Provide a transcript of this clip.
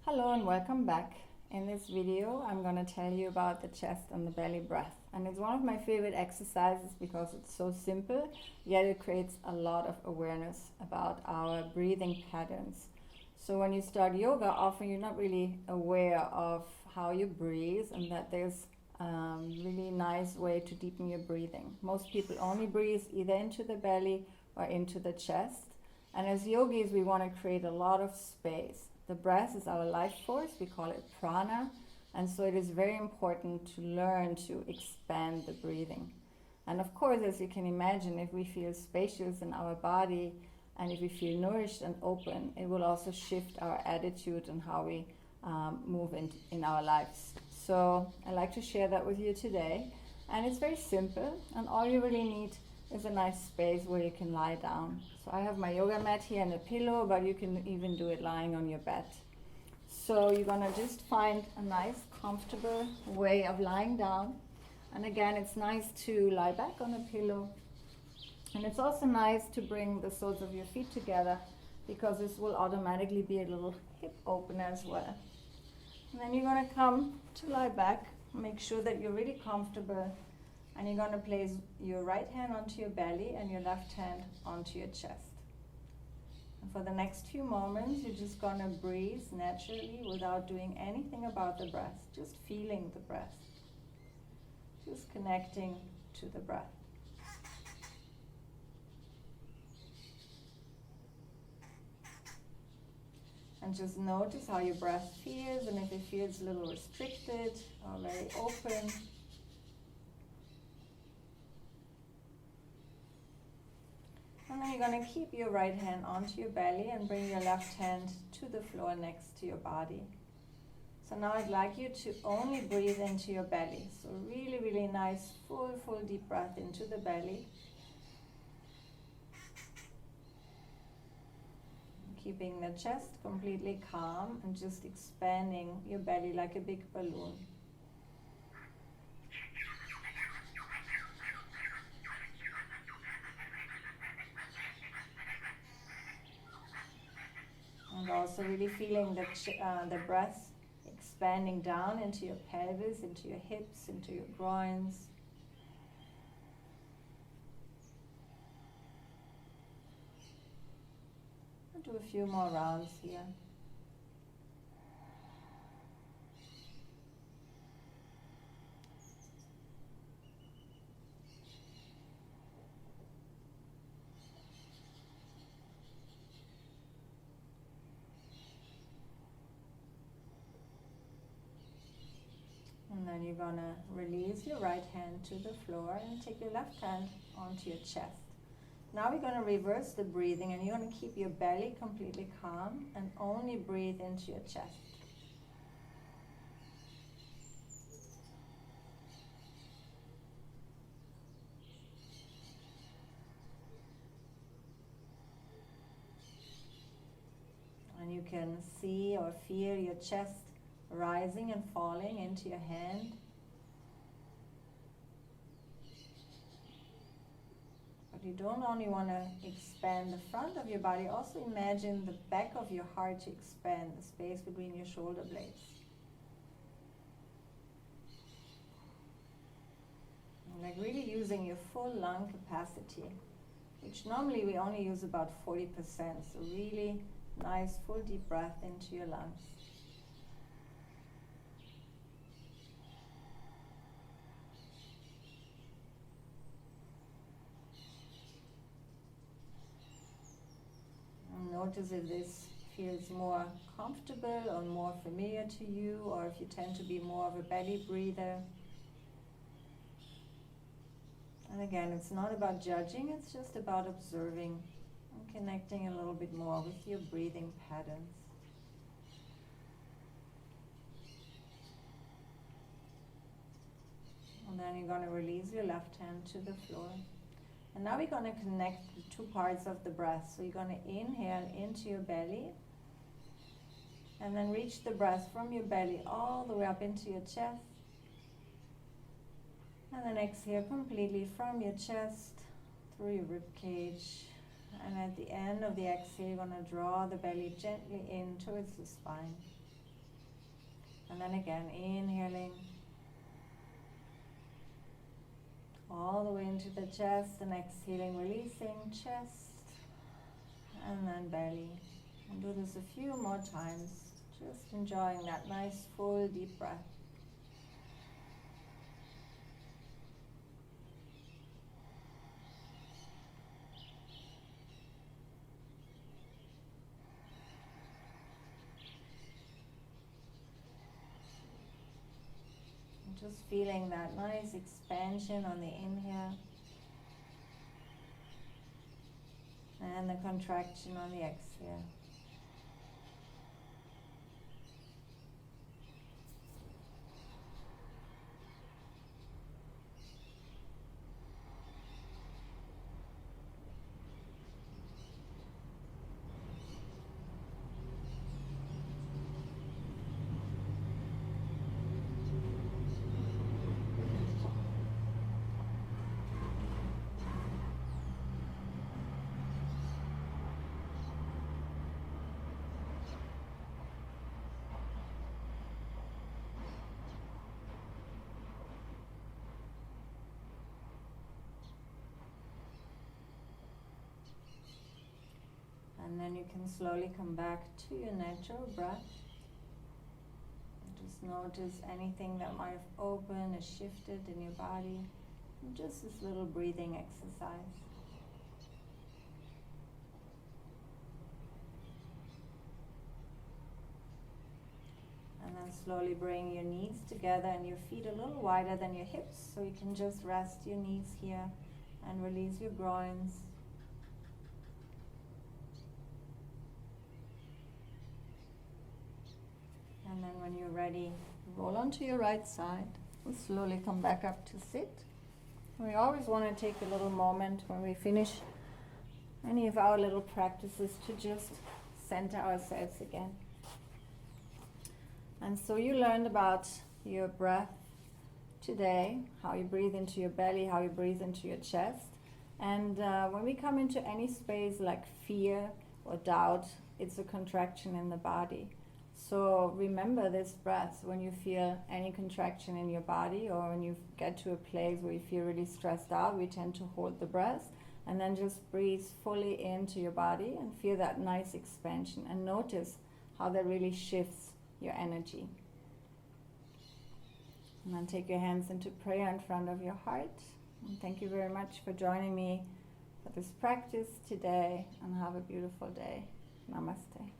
Hello and welcome back. In this video, I'm going to tell you about the chest and the belly breath. And it's one of my favorite exercises because it's so simple, yet it creates a lot of awareness about our breathing patterns. So when you start yoga, often you're not really aware of how you breathe and that there's a really nice way to deepen your breathing. Most people only breathe either into the belly or into the chest. And as yogis, we want to create a lot of space. The breath is our life force, we call it prana, and so it is very important to learn to expand the breathing. And of course, as you can imagine, if we feel spacious in our body and if we feel nourished and open, it will also shift our attitude and how we move in our lives. So I'd like to share that with you today. And it's very simple, and all you really need is a nice space where you can lie down. So I have my yoga mat here and a pillow, but you can even do it lying on your bed. So you're gonna just find a nice, comfortable way of lying down. And again, it's nice to lie back on a pillow. And it's also nice to bring the soles of your feet together because this will automatically be a little hip opener as well. And then you're gonna come to lie back, make sure that you're really comfortable. And you're going to place your right hand onto your belly and your left hand onto your chest. And for the next few moments, you're just going to breathe naturally without doing anything about the breath, just feeling the breath, just connecting to the breath. And just notice how your breath feels and if it feels a little restricted or very open. And then you're going to keep your right hand onto your belly and bring your left hand to the floor next to your body. So now I'd like you to only breathe into your belly. So really, really nice, full deep breath into the belly. Keeping the chest completely calm and just expanding your belly like a big balloon. And also really feeling the breath expanding down into your pelvis, into your hips, into your groins. I'll do a few more rounds here. And then you're going to release your right hand to the floor and take your left hand onto your chest. Now we're going to reverse the breathing and you're going to keep your belly completely calm and only breathe into your chest. And you can see or feel your chest rising and falling into your hand. But you don't only want to expand the front of your body, also imagine the back of your heart to expand, the space between your shoulder blades. And like really using your full lung capacity, which normally we only use about 40%. So really nice full deep breath into your lungs. Notice if this feels more comfortable or more familiar to you, or if you tend to be more of a belly breather. And again, it's not about judging, it's just about observing and connecting a little bit more with your breathing patterns. And then you're going to release your left hand to the floor. And now we're going to connect the two parts of the breath. So you're going to inhale into your belly and then reach the breath from your belly all the way up into your chest. And then exhale completely from your chest through your rib cage. And at the end of the exhale, you're going to draw the belly gently in towards the spine. And then again, inhaling all the way into the chest and exhaling, releasing chest and then belly. And do this a few more times, just enjoying that nice full deep breath. Just feeling that nice expansion on the inhale and the contraction on the exhale. And then you can slowly come back to your natural breath. Just notice anything that might have opened or shifted in your body. And just this little breathing exercise. And then slowly bring your knees together and your feet a little wider than your hips. So you can just rest your knees here and release your groins. And then when you're ready, roll onto your right side. We'll slowly come back up to sit. We always want to take a little moment when we finish any of our little practices to just center ourselves again. And so you learned about your breath today, how you breathe into your belly, how you breathe into your chest. And when we come into any space like fear or doubt, it's a contraction in the body. So remember this breath when you feel any contraction in your body, or when you get to a place where you feel really stressed out, we tend to hold the breath and then just breathe fully into your body and feel that nice expansion, and notice how that really shifts your energy. And then take your hands into prayer in front of your heart. And thank you very much for joining me for this practice today, and have a beautiful day. Namaste.